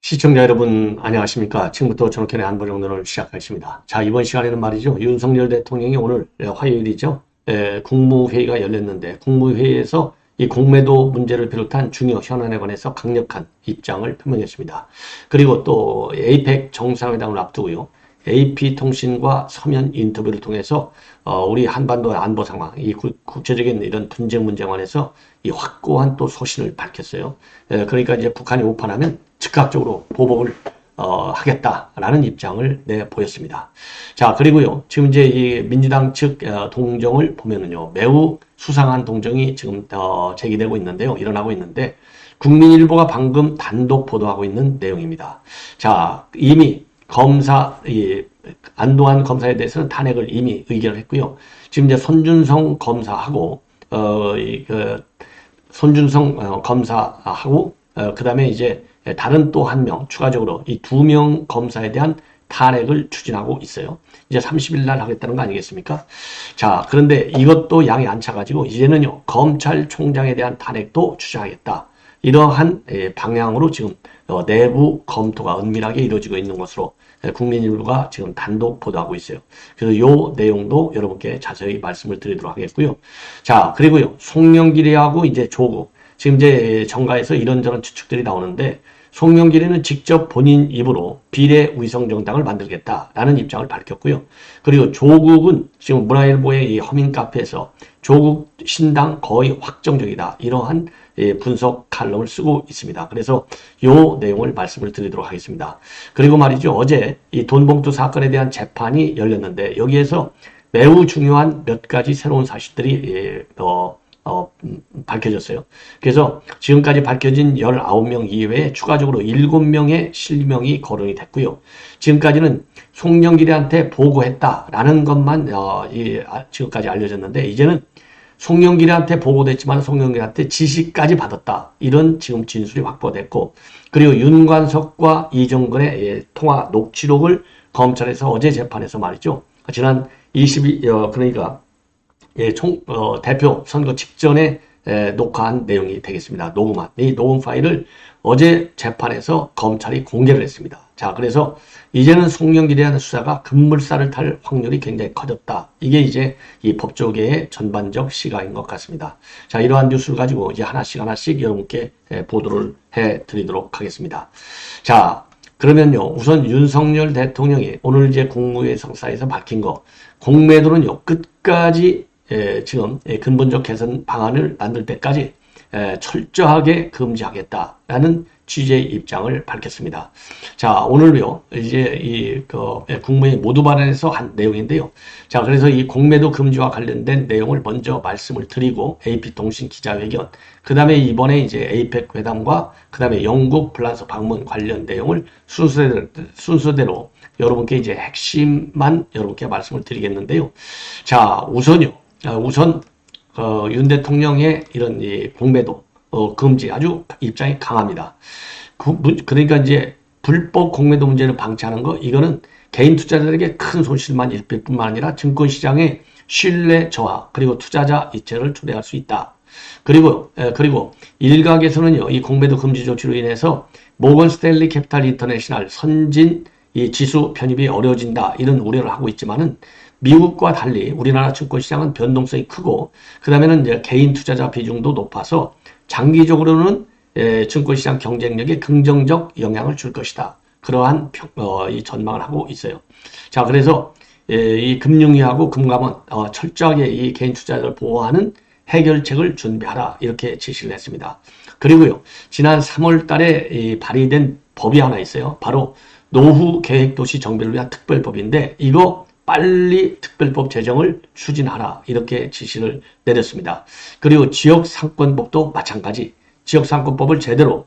시청자 여러분 안녕하십니까. 지금부터 전학현의 안보정론을 시작하겠습니다. 자, 이번 시간에는 말이죠, 윤석열 대통령이 오늘 화요일이죠, 국무회의가 열렸는데 국무회의에서 이 공매도 문제를 비롯한 중요 현안에 관해서 강력한 입장을 표명했습니다. 그리고 또 APEC 정상회담을 앞두고요, AP통신과 서면 인터뷰를 통해서 우리 한반도의 안보 상황, 이 국제적인 이런 분쟁 문제에 관해서 이 확고한 또 소신을 밝혔어요. 그러니까 이제 북한이 오판하면 즉각적으로 보복을 하겠다라는 입장을 내보였습니다. 자, 그리고요, 지금 이제 이 민주당 측 동정을 보면은요, 매우 수상한 동정이 지금 제기되고 있는데요, 일어나고 있는데, 국민일보가 방금 단독 보도하고 있는 내용입니다. 자, 이미 안도환 검사에 대해서는 탄핵을 이미 의결을 했고요. 지금 이제 손준성 검사하고, 그 다음에 이제 다른 또 한 명, 추가적으로 이 2명 검사에 대한 탄핵을 추진하고 있어요. 이제 30일 날 하겠다는 거 아니겠습니까? 자, 그런데 이것도 양이 안 차가지고 이제는요, 검찰총장에 대한 탄핵도 추진하겠다. 이러한 방향으로 지금 내부 검토가 은밀하게 이루어지고 있는 것으로 국민일보가 지금 단독 보도하고 있어요. 그래서 요 내용도 여러분께 자세히 말씀을 드리도록 하겠고요. 자, 그리고요, 송영길이하고 이제 조국, 지금 이제 정가에서 이런저런 추측들이 나오는데, 송영길이는 직접 본인 입으로 비례위성정당을 만들겠다라는 입장을 밝혔고요. 그리고 조국은 지금 문화일보의 이 허밍 카페에서 조국 신당 거의 확정적이다, 이러한 분석 칼럼을 쓰고 있습니다. 그래서 요 내용을 말씀을 드리도록 하겠습니다. 그리고 말이죠, 어제 이 돈봉투 사건에 대한 재판이 열렸는데, 여기에서 매우 중요한 몇 가지 새로운 사실들이 밝혀졌어요. 그래서 지금까지 밝혀진 19명 이외에 추가적으로 7명의 실명이 거론이 됐고요. 지금까지는 송영길이한테 보고했다라는 것만 지금까지 알려졌는데, 이제는 송영길이한테 보고됐지만 송영길한테 지시까지 받았다, 이런 지금 진술이 확보됐고, 그리고 윤관석과 이정근의 통화 녹취록을 검찰에서 어제 재판에서 말이죠, 지난 22, 그러니까 대표 선거 직전에 녹화한 내용이 되겠습니다. 녹음한 이 녹음 파일을 어제 재판에서 검찰이 공개를 했습니다. 자, 그래서 이제는 송영길에 대한 수사가 급물살을 탈 확률이 굉장히 커졌다. 이게 이제 이 법조계의 전반적 시각인 것 같습니다. 자, 이러한 뉴스를 가지고 이제 하나씩 여러분께 보도를 해 드리도록 하겠습니다. 자, 그러면요, 우선 윤석열 대통령이 오늘 이제 국무회의 성사에서 밝힌 거, 공매도는요, 끝까지 지금 근본적 개선 방안을 만들 때까지 철저하게 금지하겠다라는 취지의 입장을 밝혔습니다. 자, 오늘요, 이제 국무회의 모두 발언에서 한 내용인데요. 자, 그래서 이 공매도 금지와 관련된 내용을 먼저 말씀을 드리고, AP통신 기자회견, 그 다음에 이번에 이제 APEC 회담과 그 다음에 영국 프랑스 방문 관련 내용을 순서대로 여러분께 이제 핵심만 여러분께 말씀을 드리겠는데요. 자, 우선 윤 대통령의 이런 공매도 금지 아주 입장이 강합니다. 그러니까 이제 불법 공매도 문제를 방치하는 거, 이거는 개인 투자자들에게 큰 손실만 일으킬 뿐만 아니라 증권시장의 신뢰 저하, 그리고 투자자 이체를 초래할 수 있다. 그리고 일각에서는요, 이 공매도 금지 조치로 인해서 모건 스탠리 캐피탈 인터내셔널 선진 이 지수 편입이 어려워진다, 이런 우려를 하고 있지만은, 미국과 달리 우리나라 증권시장은 변동성이 크고, 그 다음에는 이제 개인 투자자 비중도 높아서 장기적으로는 증권시장 경쟁력에 긍정적 영향을 줄 것이다. 그러한 이 전망을 하고 있어요. 자, 그래서 이 금융위하고 금감원 철저하게 이 개인 투자자를 보호하는 해결책을 준비하라, 이렇게 지시를 했습니다. 그리고요, 지난 3월 달에 발의된 법이 하나 있어요. 바로 노후 계획도시 정비를 위한 특별법인데, 이거 빨리 특별법 제정을 추진하라, 이렇게 지시를 내렸습니다. 그리고 지역상권법도 마찬가지, 지역상권법을 제대로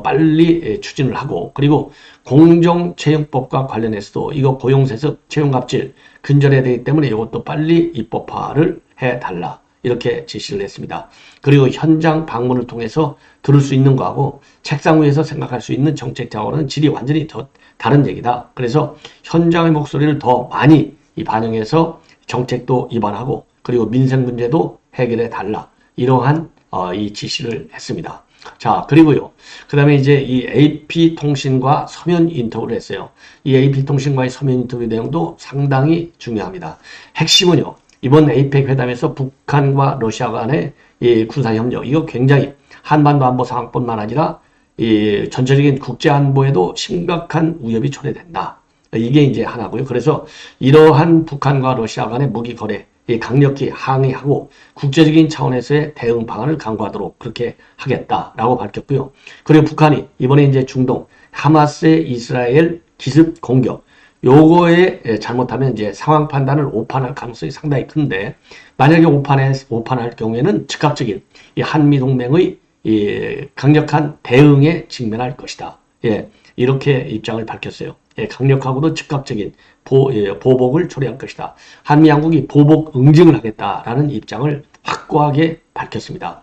빨리 추진을 하고, 그리고 공정채용법과 관련해서도 이거 고용세습, 채용갑질 근절해야 되기 때문에 이것도 빨리 입법화를 해달라, 이렇게 지시를 했습니다. 그리고 현장 방문을 통해서 들을 수 있는 거하고 책상 위에서 생각할 수 있는 정책 자원은 질이 완전히 더 다른 얘기다. 그래서 현장의 목소리를 더 많이 반영해서 정책도 입안하고 그리고 민생 문제도 해결해 달라. 이러한 이 지시를 했습니다. 자, 그리고요. 그 다음에 이제 이 AP통신과 서면 인터뷰를 했어요. 이 AP통신과의 서면 인터뷰 내용도 상당히 중요합니다. 핵심은요. 이번 에이펙 회담에서 북한과 러시아 간의 이 군사협력, 이거 굉장히 한반도 안보 상황뿐만 아니라 이 전체적인 국제안보에도 심각한 위협이 초래된다. 이게 이제 하나고요. 그래서 이러한 북한과 러시아 간의 무기 거래 강력히 항의하고 국제적인 차원에서의 대응 방안을 강구하도록 그렇게 하겠다라고 밝혔고요. 그리고 북한이 이번에 이제 중동 하마스의 이스라엘 기습 공격 요거에 잘못하면 이제 상황 판단을 오판할 가능성이 상당히 큰데 만약에 오판할 경우에는 즉각적인 이 한미 동맹의 이 강력한 대응에 직면할 것이다. 예, 이렇게 입장을 밝혔어요. 예, 강력하고도 즉각적인 보복을 초래할 것이다. 한미 양국이 보복 응징을 하겠다라는 입장을 확고하게 밝혔습니다.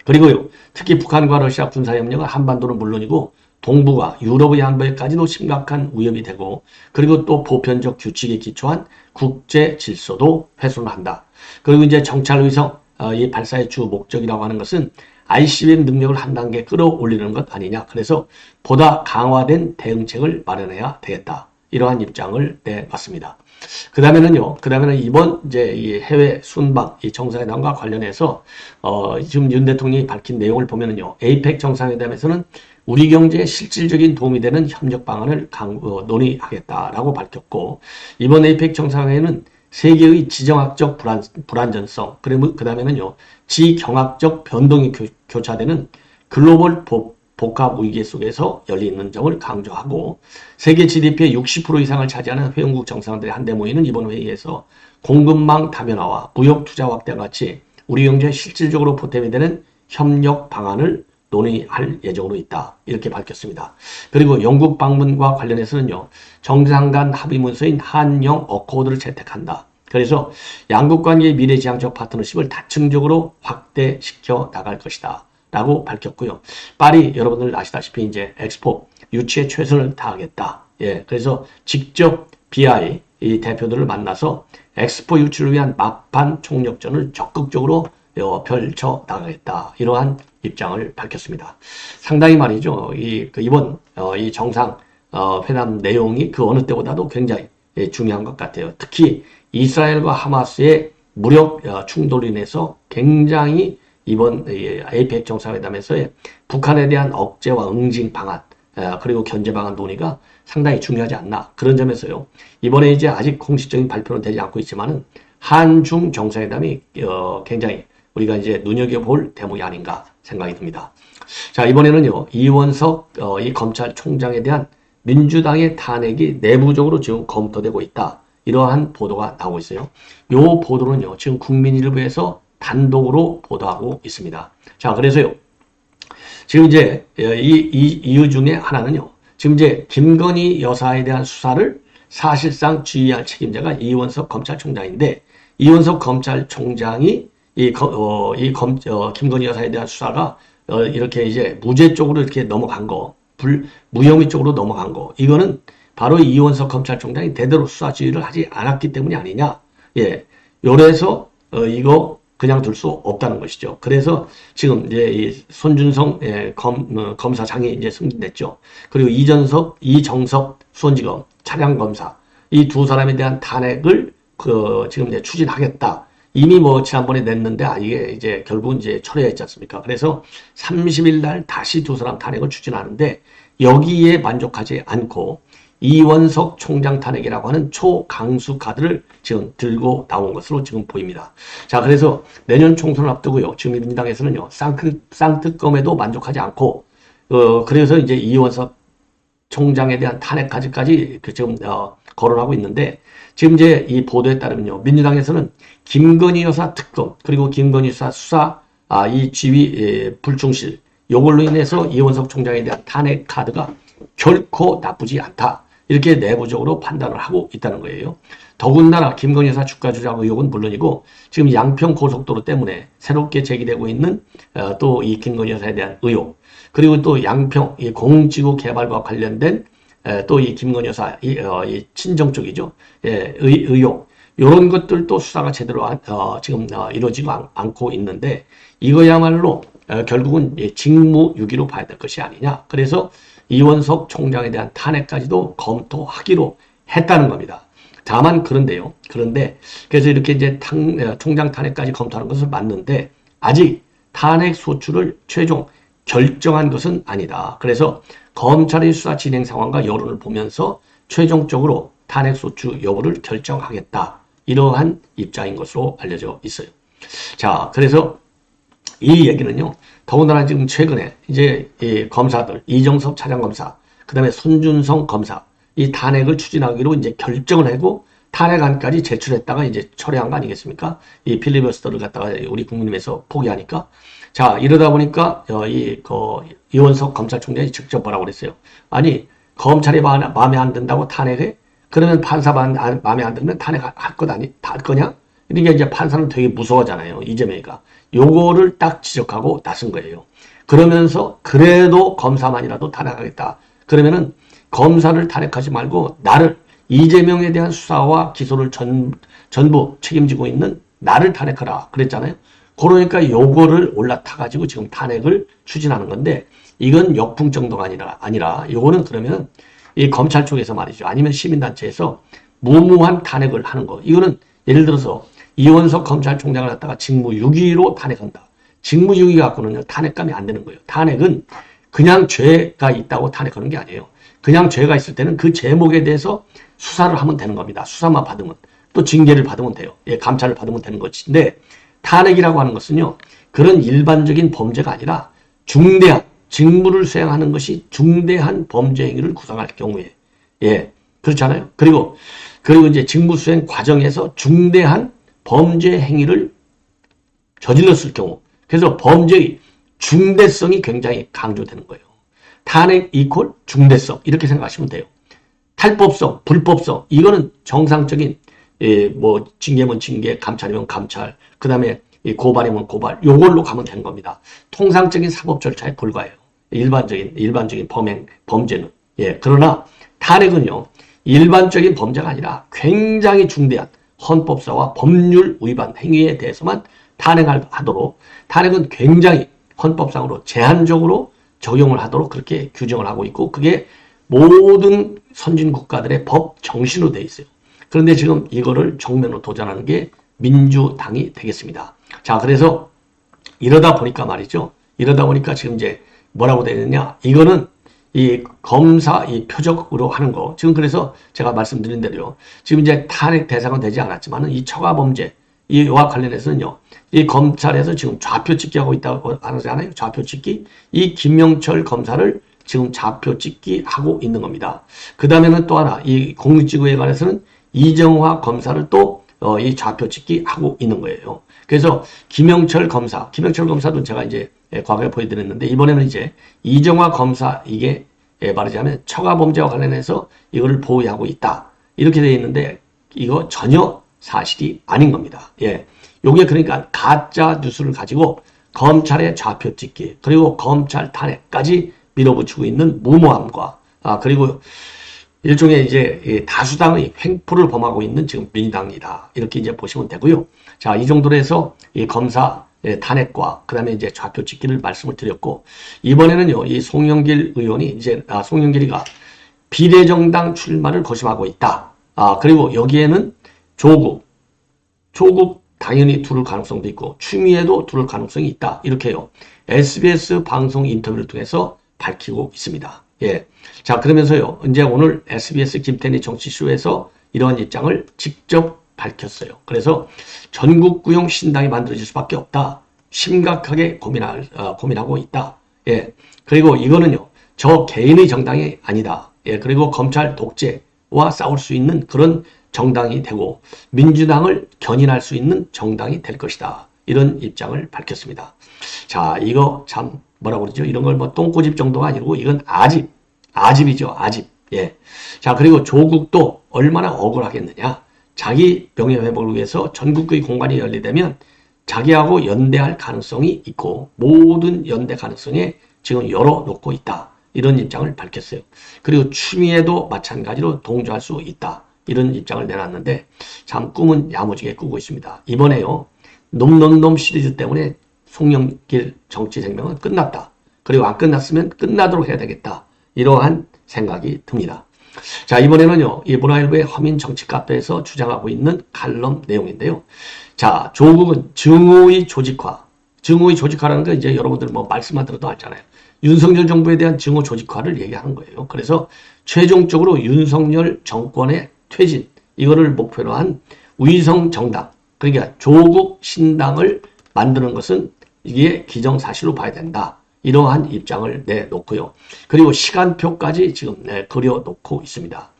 그리고요, 특히 북한과 러시아 군사협력은 한반도는 물론이고 동북아, 유럽의 안보에까지도 심각한 위협이 되고 그리고 또 보편적 규칙에 기초한 국제 질서도 훼손한다. 그리고 이제 정찰의성 이 발사의 주 목적이라고 하는 것은 ICBM 능력을 한 단계 끌어올리는 것 아니냐. 그래서 보다 강화된 대응책을 마련해야 되겠다. 이러한 입장을 내놨습니다. 그 다음에는 이번 이제 이 해외 순방, 이 정상회담과 관련해서, 지금 윤 대통령이 밝힌 내용을 보면은요, 에이펙 정상회담에서는 우리 경제에 실질적인 도움이 되는 협력 방안을 논의하겠다라고 밝혔고, 이번 에이펙 정상회의는 세계의 지정학적 불안전성, 그리고 그 다음에는요, 지경학적 변동이 교차되는 글로벌 복합 위기 속에서 열리는 점을 강조하고 세계 GDP의 60% 이상을 차지하는 회원국 정상들이 한데 모이는 이번 회의에서 공급망 다변화와 무역 투자 확대와 같이 우리 경제에 실질적으로 보탬이 되는 협력 방안을 논의할 예정으로 있다. 이렇게 밝혔습니다. 그리고 영국 방문과 관련해서는요. 정상 간 합의 문서인 한영 어코드를 채택한다. 그래서 양국 관계의 미래지향적 파트너십을 다층적으로 확대시켜 나갈 것이다. 라고 밝혔고요. 파리 여러분들 아시다시피 이제 엑스포 유치에 최선을 다하겠다. 예, 그래서 직접 BI 이 대표들을 만나서 엑스포 유치를 위한 막판 총력전을 적극적으로 펼쳐 나가겠다. 이러한 입장을 밝혔습니다. 상당히 말이죠. 이번 이 정상 회담 내용이 그 어느 때보다도 굉장히 중요한 것 같아요. 특히 이스라엘과 하마스의 무력 충돌로 인해서 굉장히 이번 에이펙 정상회담에서의 북한에 대한 억제와 응징 방안 그리고 견제 방안 논의가 상당히 중요하지 않나 그런 점에서요. 이번에 이제 아직 공식적인 발표는 되지 않고 있지만은 한중 정상회담이 굉장히 우리가 이제 눈여겨볼 대목이 아닌가 생각이 듭니다. 자, 이번에는요. 이원석 이 검찰총장에 대한 민주당의 탄핵이 내부적으로 지금 검토되고 있다. 이러한 보도가 나오고 있어요. 이 보도는요. 지금 국민일보에서 단독으로 보도하고 있습니다. 자, 그래서요. 지금 이제 이 이유 중에 하나는요. 지금 이제 김건희 여사에 대한 수사를 사실상 지휘할 책임자가 이원석 검찰총장인데 이원석 검찰총장이 김건희 여사에 대한 수사가 이렇게 이제 무죄 쪽으로 이렇게 넘어간 거, 무혐의 쪽으로 넘어간 거, 이거는 바로 이원석 검찰총장이 제대로 수사 지휘를 하지 않았기 때문이 아니냐. 예, 요래서 이거 그냥 둘 수 없다는 것이죠. 그래서 지금 이제 이 손준성 검사장이 이제 승진됐죠. 그리고 이정석 수원지검 차량검사 이 두 사람에 대한 탄핵을 지금 이제 추진하겠다. 이미 뭐 지난번에 냈는데 이게 이제 결국은 이제 철회했지 않습니까? 그래서 30일 날 다시 두 사람 탄핵을 추진하는데 여기에 만족하지 않고 이원석 총장 탄핵이라고 하는 초강수 카드를 지금 들고 나온 것으로 지금 보입니다. 자, 그래서 내년 총선을 앞두고요. 지금 민주당에서는요, 쌍특검에도 만족하지 않고, 그래서 이제 이원석 총장에 대한 탄핵까지 지금, 거론하고 있는데, 지금 이제 이 보도에 따르면요, 민주당에서는 김건희 여사 특검, 그리고 김건희 여사 수사, 이 지휘 불충실, 요걸로 인해서 이원석 총장에 대한 탄핵 카드가 결코 나쁘지 않다. 이렇게 내부적으로 판단을 하고 있다는 거예요. 더군다나 김건희 여사 주가 조작 의혹은 물론이고 지금 양평 고속도로 때문에 새롭게 제기되고 있는 또 이 김건희 여사에 대한 의혹, 그리고 또 양평 이 공지구 개발과 관련된 또 이 김건희 여사 이 친정 쪽이죠. 예, 의혹, 이런 것들도 수사가 제대로 지금 이루어지지 않고 있는데 이거야말로 결국은 직무유기로 봐야 될 것이 아니냐. 그래서 이원석 총장에 대한 탄핵까지도 검토하기로 했다는 겁니다. 다만 그런데요. 그래서 이렇게 이제 총장 탄핵까지 검토하는 것은 맞는데 아직 탄핵 소추를 최종 결정한 것은 아니다. 그래서 검찰의 수사 진행 상황과 여론을 보면서 최종적으로 탄핵 소추 여부를 결정하겠다. 이러한 입장인 것으로 알려져 있어요. 자, 그래서 이 얘기는요. 더군다나 지금 최근에 이제 이 검사들, 이정섭 차장검사, 그 다음에 손준성 검사, 이 탄핵을 추진하기로 이제 결정을 하고 탄핵안까지 제출했다가 이제 철회한 거 아니겠습니까? 이 필리버스터를 갖다가 우리 국민의힘에서 포기하니까. 자, 이러다 보니까 이원석 검찰총장이 직접 뭐라고 그랬어요? 아니, 검찰이 마음에 안 든다고 탄핵해? 그러면 판사 마음에 안 들면 탄핵할 거냐? 그러니까 이제 판사는 되게 무서워하잖아요. 이재명이가. 요거를 딱 지적하고 나선 거예요. 그러면서 그래도 검사만이라도 탄핵하겠다. 그러면은 검사를 탄핵하지 말고 나를, 이재명에 대한 수사와 기소를 전부 책임지고 있는 나를 탄핵하라 그랬잖아요. 그러니까 요거를 올라타가지고 지금 탄핵을 추진하는 건데 이건 역풍 정도가 아니라 요거는 그러면 이 검찰 쪽에서 말이죠. 아니면 시민단체에서 무모한 탄핵을 하는 거. 이거는 예를 들어서 이원석 검찰총장을 갖다가 직무유기로 탄핵한다. 직무유기 갖고는 탄핵감이 안 되는 거예요. 탄핵은 그냥 죄가 있다고 탄핵하는 게 아니에요. 그냥 죄가 있을 때는 그 제목에 대해서 수사를 하면 되는 겁니다. 수사만 받으면. 또 징계를 받으면 돼요. 예, 감찰을 받으면 되는 것인데 탄핵이라고 하는 것은요. 그런 일반적인 범죄가 아니라 중대한 직무를 수행하는 것이 중대한 범죄 행위를 구성할 경우에 예, 그렇잖아요. 그리고 이제 직무 수행 과정에서 중대한 범죄 행위를 저질렀을 경우, 그래서 범죄의 중대성이 굉장히 강조되는 거예요. 탄핵 이퀄 중대성 이렇게 생각하시면 돼요. 탈법성, 불법성 이거는 정상적인 뭐 징계면 징계, 감찰이면 감찰, 그 다음에 고발이면 고발, 요걸로 가면 되는 겁니다. 통상적인 사법 절차에 불과해요. 일반적인 범죄는. 예, 그러나 탄핵은요, 일반적인 범죄가 아니라 굉장히 중대한 헌법사와 법률 위반 행위에 대해서만 탄핵하도록, 탄핵은 굉장히 헌법상으로 제한적으로 적용을 하도록 그렇게 규정을 하고 있고, 그게 모든 선진 국가들의 법 정신으로 되어 있어요. 그런데 지금 이거를 정면으로 도전하는 게 민주당이 되겠습니다. 자, 그래서 이러다 보니까 지금 이제 뭐라고 되어 있느냐, 이거는 이 검사 이 표적으로 하는 거, 지금 그래서 제가 말씀드린 대로요, 지금 이제 탄핵 대상은 되지 않았지만은 이 처가 범죄 이와 관련해서는요, 이 검찰에서 지금 좌표 찍기 하고 있다고 하잖아요. 좌표 찍기. 이 김명철 검사를 지금 좌표 찍기 하고 있는 겁니다. 그 다음에는 또 하나, 이 공직구에 관해서는 이정화 검사를 또 이 좌표 찍기 하고 있는 거예요. 그래서 김명철 검사도 제가 이제 과거에 보여드렸는데, 이번에는 이제 이정화 검사, 이게 말하자면 처가 범죄와 관련해서 이거를 보호하고 있다. 이렇게 되어 있는데, 이거 전혀 사실이 아닌 겁니다. 예. 요게 그러니까 가짜 뉴스를 가지고 검찰의 좌표 찍기, 그리고 검찰 탄핵까지 밀어붙이고 있는 무모함과, 그리고 일종의 이제 다수당의 횡포를 범하고 있는 지금 민주당이다. 이렇게 이제 보시면 되고요. 자, 이 정도로 해서 이 검사 탄핵과 그 다음에 이제 좌표 찍기를 말씀을 드렸고, 이번에는요, 이 송영길 의원이 이제, 송영길이가 비례정당 출마를 고심하고 있다. 그리고 여기에는 조국 당연히 두를 가능성도 있고, 추미애도 두를 가능성이 있다. 이렇게요. SBS 방송 인터뷰를 통해서 밝히고 있습니다. 예. 자, 그러면서요, 이제 오늘 SBS 김태니 정치쇼에서 이러한 입장을 직접 밝혔어요. 그래서 전국구형 신당이 만들어질 수밖에 없다. 심각하게 고민하고 있다. 예. 그리고 이거는요, 저 개인의 정당이 아니다. 예. 그리고 검찰 독재와 싸울 수 있는 그런 정당이 되고 민주당을 견인할 수 있는 정당이 될 것이다. 이런 입장을 밝혔습니다. 자, 이거 참 뭐라고 그러죠? 이런 걸 뭐 똥꼬집 정도가 아니고 이건 아집이죠. 아집. 예. 자, 그리고 조국도 얼마나 억울하겠느냐. 자기 명예회복을 위해서 전국의 공간이 열리되면 자기하고 연대할 가능성이 있고 모든 연대 가능성에 지금 열어놓고 있다. 이런 입장을 밝혔어요. 그리고 추미애도 마찬가지로 동조할 수 있다. 이런 입장을 내놨는데 참 꿈은 야무지게 꾸고 있습니다. 이번에요. 놈놈놈 시리즈 때문에 송영길 정치 생명은 끝났다. 그리고 안 끝났으면 끝나도록 해야 되겠다. 이러한 생각이 듭니다. 자, 이번에는요, 이 문화일보의 허민 정치 카페에서 주장하고 있는 칼럼 내용인데요. 자, 조국은 증오의 조직화. 증오의 조직화라는 거 이제 여러분들 뭐 말씀만 들어도 알잖아요. 윤석열 정부에 대한 증오 조직화를 얘기하는 거예요. 그래서 최종적으로 윤석열 정권의 퇴진, 이거를 목표로 한 위성 정당, 그러니까 조국 신당을 만드는 것은 이게 기정사실로 봐야 된다. 이러한 입장을 내놓고요. 그리고 시간표까지 지금 그려놓고 있습니다.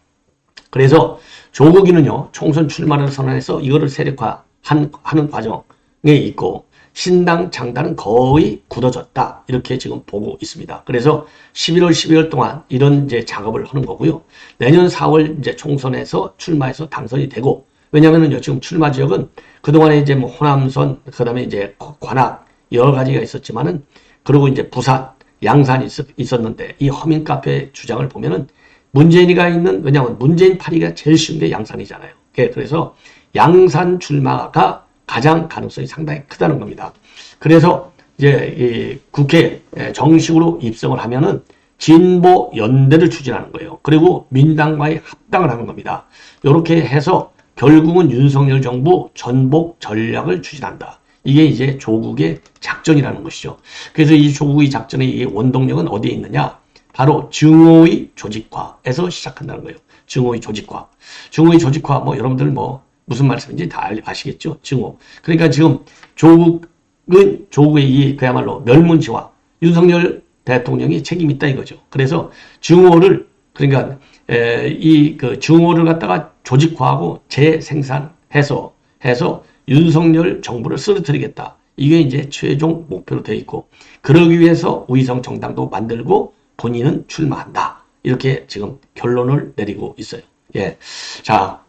그래서 조국이는요, 총선 출마를 선언해서 이거를 세력화하는 과정에 있고 신당 창단은 거의 굳어졌다. 이렇게 지금 보고 있습니다. 그래서 11월, 12월 동안 이런 이제 작업을 하는 거고요. 내년 4월 이제 총선에서 출마해서 당선이 되고, 왜냐면은요, 지금 출마 지역은 그동안에 이제 뭐 호남선, 그 다음에 이제 관악, 여러 가지가 있었지만은, 그리고 이제 부산, 양산이 있었는데, 이 허민 카페 주장을 보면은 문재인이가 있는, 왜냐하면 문재인 파리가 제일 쉬운 게 양산이잖아요. 그래서 양산 출마가 가장 가능성이 상당히 크다는 겁니다. 그래서 이제 이 국회에 정식으로 입성을 하면은 진보 연대를 추진하는 거예요. 그리고 민당과의 합당을 하는 겁니다. 이렇게 해서 결국은 윤석열 정부 전복 전략을 추진한다. 이게 이제 조국의 작전이라는 것이죠. 그래서 이 조국의 작전의 이 원동력은 어디에 있느냐? 바로 증오의 조직화에서 시작한다는 거예요. 증오의 조직화. 증오의 조직화, 뭐 여러분들 뭐 무슨 말씀인지 다 아시겠죠? 증오. 그러니까 지금 조국의 이 그야말로 멸문지화, 윤석열 대통령이 책임 있다 이거죠. 그래서 증오를, 그러니까 이 그 증오를 갖다가 조직화하고 재생산해서 윤석열 정부를 쓰러뜨리겠다. 이게 이제 최종 목표로 되어 있고, 그러기 위해서 위성 정당도 만들고 본인은 출마한다. 이렇게 지금 결론을 내리고 있어요. 예. 자,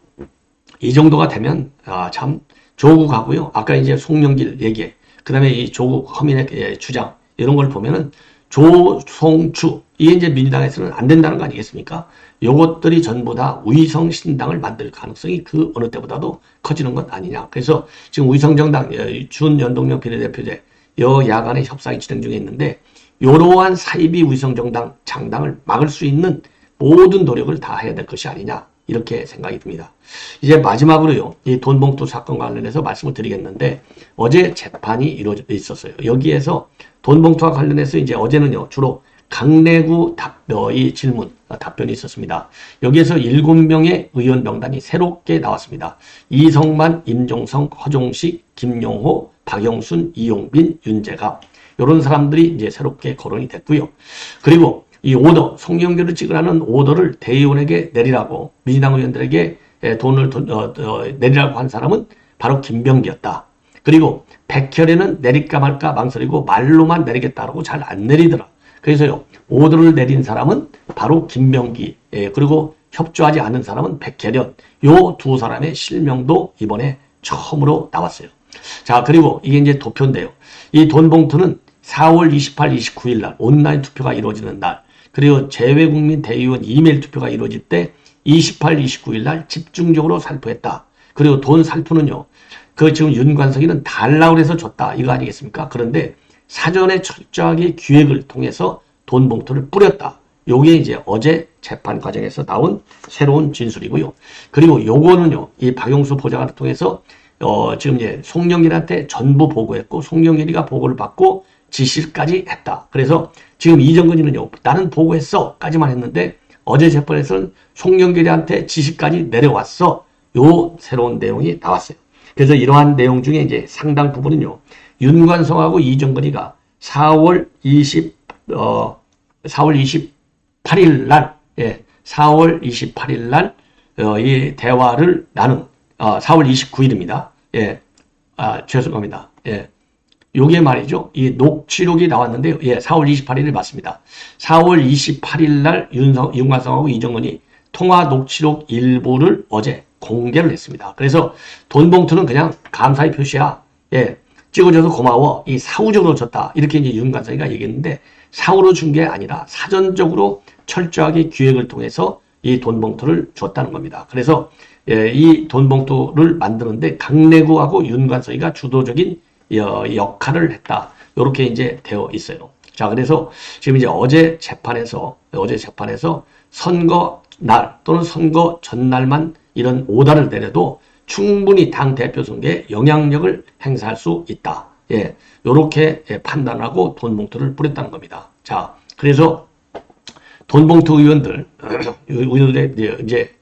이 정도가 되면 참 조국하고요. 아까 이제 송영길 얘기, 그 다음에 이 조국 허민의 주장 이런 걸 보면은 조송추, 이게 이제 민주당에서는 안 된다는 거 아니겠습니까? 요것들이 전부 다 위성 신당을 만들 가능성이 그 어느 때보다도 커지는 것 아니냐. 그래서 지금 위성정당 준연동형 비례대표제 여야간의 협상이 진행 중에 있는데, 이러한 사이비 위성정당 창당을 막을 수 있는 모든 노력을 다 해야 될 것이 아니냐. 이렇게 생각이 듭니다. 이제 마지막으로요, 이 돈봉투 사건 관련해서 말씀을 드리겠는데, 어제 재판이 이루어져 있었어요. 여기에서 돈봉투와 관련해서 이제 어제는요, 주로 강내구 답변이 있었습니다. 여기에서 7명의 의원 명단이 새롭게 나왔습니다. 이성만, 임종성, 허종식, 김용호, 박영순, 이용빈, 윤재갑. 이런 사람들이 이제 새롭게 거론이 됐고요. 그리고 이 오더, 송영길을 찍으라는 오더를 대의원에게 내리라고, 민주당 의원들에게 돈을 내리라고 한 사람은 바로 김병기였다. 그리고 백혈에는 내릴까 말까 망설이고 말로만 내리겠다라고 잘 안 내리더라. 그래서요, 오더를 내린 사람은 바로 김병기, 그리고 협조하지 않은 사람은 백혜련, 요 두 사람의 실명도 이번에 처음으로 나왔어요. 자, 그리고 이게 이제 도표인데요. 이 돈봉투는 4월 28, 29일 날 온라인 투표가 이루어지는 날, 그리고 재외국민 대의원 이메일 투표가 이루어질 때 28, 29일 날 집중적으로 살포했다. 그리고 돈 살포는요, 그 지금 윤관석이는 달라고 해서 줬다. 이거 아니겠습니까? 그런데 사전에 철저하게 기획을 통해서 돈 봉투를 뿌렸다. 요게 이제 어제 재판 과정에서 나온 새로운 진술이고요. 그리고 요거는요, 이 박용수 보좌관을 통해서 지금 이제 송영길한테 전부 보고했고, 송영길이가 보고를 받고 지시까지 했다. 그래서 지금 이정근이는요, 나는 보고했어 까지만 했는데, 어제 재판에서는 송영길한테 지시까지 내려왔어. 요 새로운 내용이 나왔어요. 그래서 이러한 내용 중에 이제 상당 부분은요, 윤관성하고 이정근이가 4월 28일 날, 4월 28일 날, 이 대화를 나눈, 4월 29일입니다. 죄송합니다. 요게 말이죠. 이 녹취록이 나왔는데요. 예, 4월 28일에 맞습니다. 4월 28일 날 윤관성하고 이정은이 통화 녹취록 일부를 어제 공개를 했습니다. 그래서 돈 봉투는 그냥 감사의 표시야. 예, 찍어줘서 고마워. 이 사후적으로 줬다. 이렇게 이제 윤관성이가 얘기했는데 사후로 준 게 아니라 사전적으로 철저하게 기획을 통해서 이 돈 봉투를 줬다는 겁니다. 그래서 예, 이 돈 봉투를 만드는데 강래구하고 윤관성이가 주도적인 역할을 했다. 이렇게 이제 되어 있어요. 자, 그래서 지금 이제 어제 재판에서 선거 날 또는 선거 전날만 이런 오다를 내려도 충분히 당 대표 선거에 영향력을 행사할 수 있다. 예, 요렇게 판단하고 돈 봉투를 뿌렸다는 겁니다. 자, 그래서 돈 봉투 의원들의 이제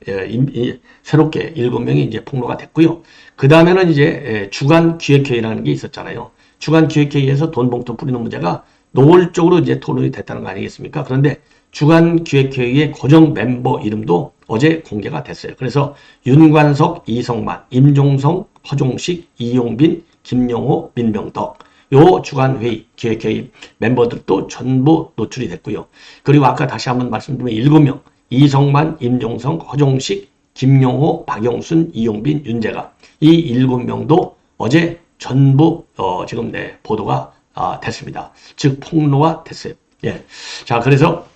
새롭게 7명이 이제 폭로가 됐고요. 그 다음에는 이제 주간 기획회의라는 게 있었잖아요. 주간 기획회의에서 돈 봉투 뿌리는 문제가 노골적으로 이제 토론이 됐다는 거 아니겠습니까? 그런데 주간 기획회의의 고정 멤버 이름도 어제 공개가 됐어요. 그래서 윤관석, 이성만, 임종성, 허종식, 이용빈, 김용호, 민병덕 요 주간회의, 기획회의 멤버들도 전부 노출이 됐고요. 그리고 아까 다시 한번 말씀드리면 7명, 이성만, 임종성, 허종식, 김용호, 박영순, 이용빈, 윤재가 이 7명도 어제 전부 지금 보도가 됐습니다. 즉 폭로가 됐어요. 예. 자, 그래서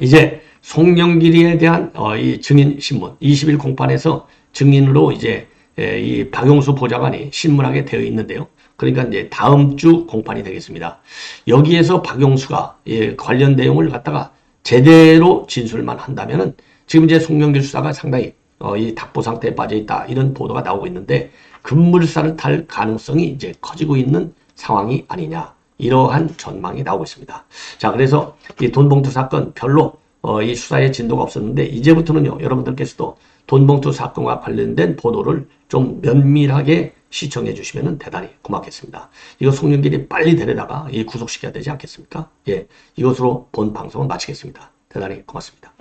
이제 송영길이에 대한 이 증인 신문 20일 공판에서 증인으로 이제 이 박용수 보좌관이 신문하게 되어 있는데요. 그러니까 이제 다음 주 공판이 되겠습니다. 여기에서 박용수가 관련 내용을 갖다가 제대로 진술만 한다면은 지금 이제 송영길 수사가 상당히 이 답보 상태에 빠져 있다 이런 보도가 나오고 있는데 급물살을 탈 가능성이 이제 커지고 있는 상황이 아니냐 이러한 전망이 나오고 있습니다. 자, 그래서 이 돈봉투 사건 별로 이 수사에 진도가 없었는데 이제부터는요 여러분들께서도 돈봉투 사건과 관련된 보도를 좀 면밀하게 시청해 주시면 대단히 고맙겠습니다. 이거 송영길이 빨리 데려다가 구속시켜야 되지 않겠습니까? 예, 이것으로 본 방송을 마치겠습니다. 대단히 고맙습니다.